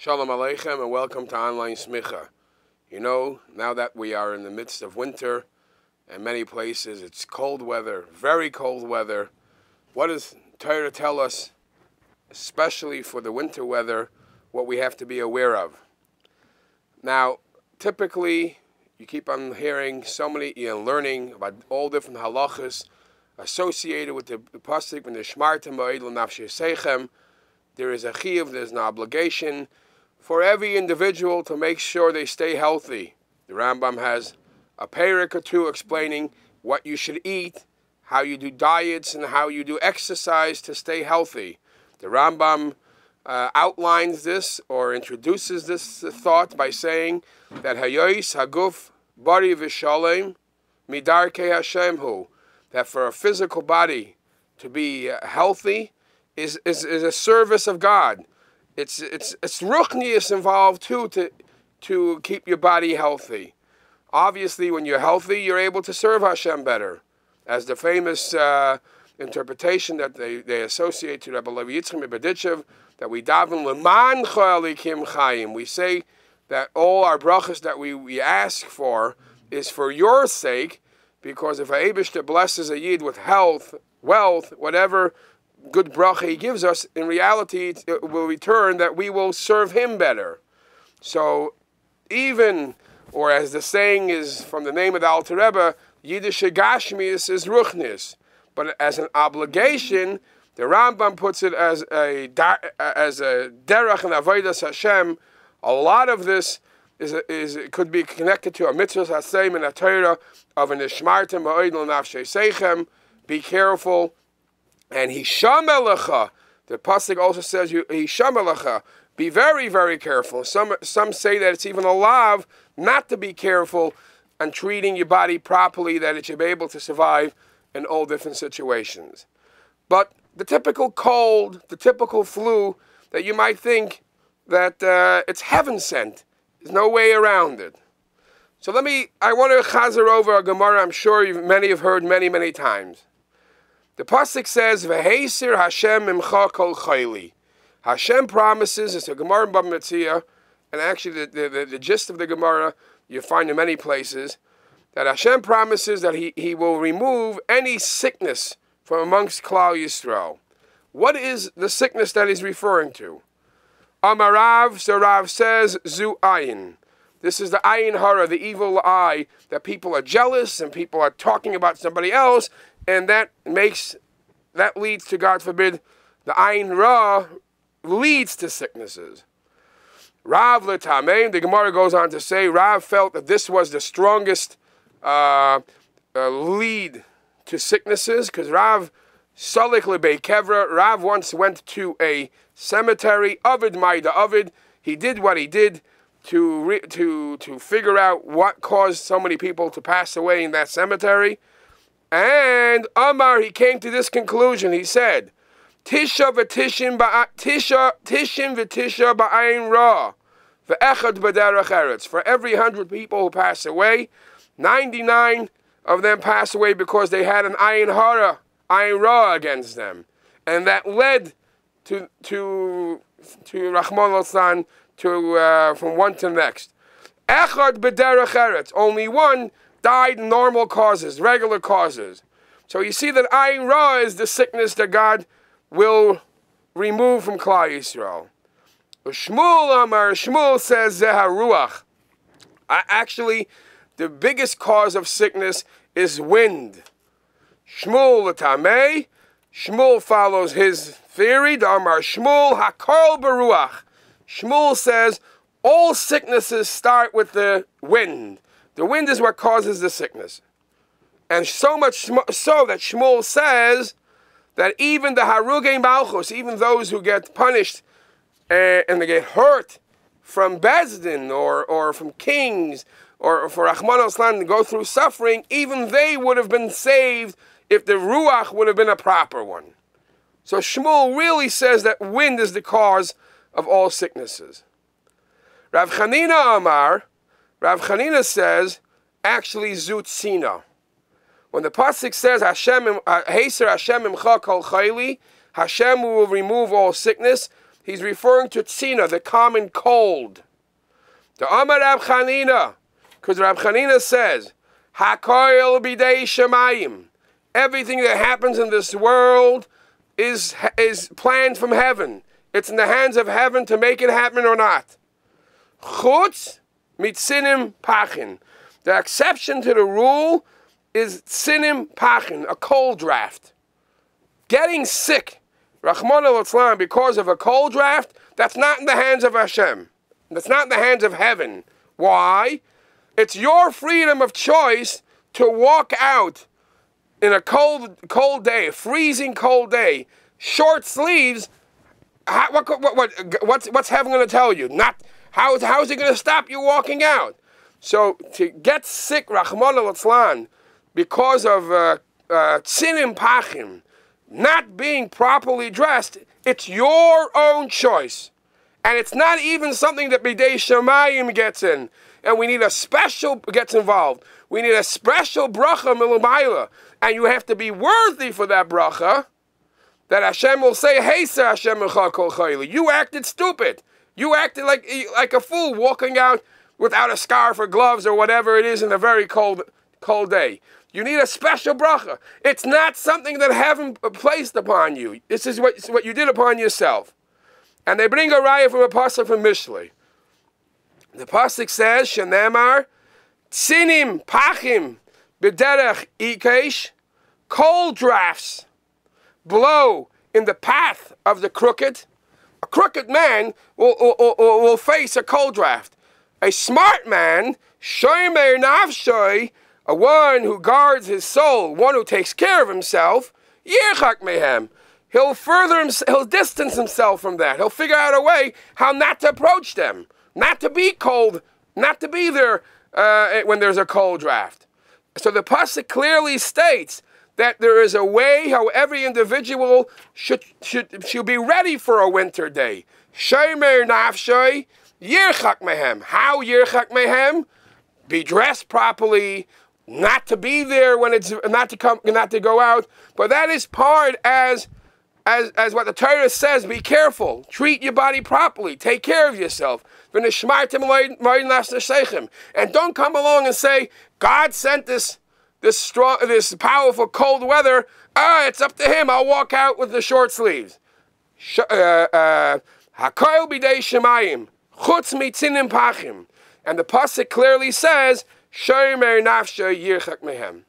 Shalom Aleichem and welcome to Online Smicha. You know, now that we are in the midst of winter, and many places it's cold weather, very cold weather, what does Torah tell us, especially for the winter weather, what we have to be aware of? Now, typically, you keep on hearing so many, learning about all different halachas associated with the pasuk when the shmartem ba'idl nafshei seichem. There is a chiyuv, there's an obligation for every individual to make sure they stay healthy. The Rambam has a parak or two explaining what you should eat, how you do diets, and how you do exercise to stay healthy. The Rambam outlines this or introduces this thought by saying that hayois haguf bari v'shalem midarkei Hashem hu, that for a physical body to be healthy is a service of God. It's ruchnius involved too to keep your body healthy. Obviously, when you're healthy, you're able to serve Hashem better. As the famous interpretation that they associate to Rabbi Levi Yitzchak Mibaditchev, that we daven leman chalikim chayim. We say that all our brachas that we ask for is for your sake, because if Eibishter blesses a yid with health, wealth, whatever good bracha he gives us, in reality it will return that we will serve him better. So even, or as the saying is from the name of the Alter Rebbe, Yiddish Gashmius is ruchnis. But as an obligation, the Rambam puts it as a derech and avodas Hashem. A lot of this could be connected to a mitzvah hasem and a Torah of an ishmartem ba'idl nafshei seichem. Be careful. And hishamelecha, the pasuk also says hishamelecha. Be very, very careful. Some say that it's even a lav not to be careful and treating your body properly, that it should be able to survive in all different situations. But the typical cold, the typical flu, that you might think that it's heaven sent. There's no way around it. So I want to chazer over a Gemara I'm sure many have heard many times. The pasuk says, "V'heisir Hashem imcha kol chayli." Hashem promises, it's a Gemara in Bava Metzia, and actually the gist of the Gemara you find in many places, that Hashem promises that He will remove any sickness from amongst Klal Yisrael. What is the sickness that He's referring to? Amarav, so Rav says, Zu ayin. This is the ayin hara, the evil eye, that people are jealous and people are talking about somebody else, and that leads to, God forbid, the ayin ra leads to sicknesses. Rav l'tamei, the Gemara goes on to say, Rav felt that this was the strongest lead to sicknesses, because Rav Salik lebei kevra, Rav once went to a cemetery, Ovid Maida Ovid. He did what he did to figure out what caused so many people to pass away in that cemetery. And Amar, he came to this conclusion. He said, Tisha v'tishin v'tisha ba'ayin ra, v'echad b'derech eretz. For every 100 people who pass away, 99 of them pass away because they had an ayin hara, ayin ra against them. And that led to Rahman al-San, from one to the next. Echad b'derech eretz. Only one died in normal causes, regular causes. So you see that ayin ra is the sickness that God will remove from Klal Yisrael. Shmuel Amar, Shmuel says Zeh haruach. Actually, the biggest cause of sickness is wind. Shmuel l'tamei. Shmuel follows his theory. The Amar Shmuel hakol beruach. Shmuel says all sicknesses start with the wind. The wind is what causes the sickness. And so much so that Shmuel says that even the harugei malchus, even those who get punished and they get hurt from Bezdin or from kings or for Rahman al-Islam to go through suffering, even they would have been saved if the ruach would have been a proper one. So Shmuel really says that wind is the cause of all sicknesses. Rav Chanina Amar, Rav Chanina says, actually zutzina. When the pasuk says Hashem Heiser Hashem imcha kol chayli, Hashem will remove all sickness, he's referring to tzina, the common cold. The Amar Rab Chanina, because Rab Chanina says, Hakoil bidei shemayim. Everything that happens in this world is planned from heaven. It's in the hands of heaven to make it happen or not. Chutz mitzinim pachin. The exception to the rule is tzinim pachin, a cold draft. Getting sick, Rachmana litzlan, because of a cold draft, that's not in the hands of Hashem. That's not in the hands of heaven. Why? It's your freedom of choice to walk out in a cold day, a freezing cold day, short sleeves. What's heaven going to tell you? Not how is it going to stop you walking out? So to get sick, Rachmana litzlan, because of tzinim pachim, not being properly dressed, it's your own choice. And it's not even something that Bidei Shemayim gets in. And we need a special, gets involved. We need a special bracha milumayla. And you have to be worthy for that bracha, that Hashem will say, hey, sir, Hashem kol chayli. You acted stupid. You acted like a fool walking out without a scarf or gloves or whatever it is in a very cold day. You need a special bracha. It's not something that heaven placed upon you. This is what you did upon yourself. And they bring a raya from a pasuk from Mishlei. The pasuk says, Shenemar, tzinim pachim b'derech ikesh, cold drafts blow in the path of the crooked. A crooked man will face a cold draft. A smart man, shomer nafshoy, a one who guards his soul, one who takes care of himself, yirchak mehem. He'll distance himself from that. He'll figure out a way how not to approach them, not to be cold, not to be there when there's a cold draft. So the pasuk clearly states that there is a way how every individual should be ready for a winter day. Shomer nafshoy, yirchak mehem. How yirchak mehem? Be dressed properly, not to be there when it's not to go out. But that is part as what the Torah says. Be careful. Treat your body properly. Take care of yourself. And don't come along and say, God sent this powerful cold weather. It's up to him. I'll walk out with the short sleeves. Hakoil bidei shemayim, chutz mitzinim pachim. And the pasuk clearly says, Shomer nafsho yirchak mehem.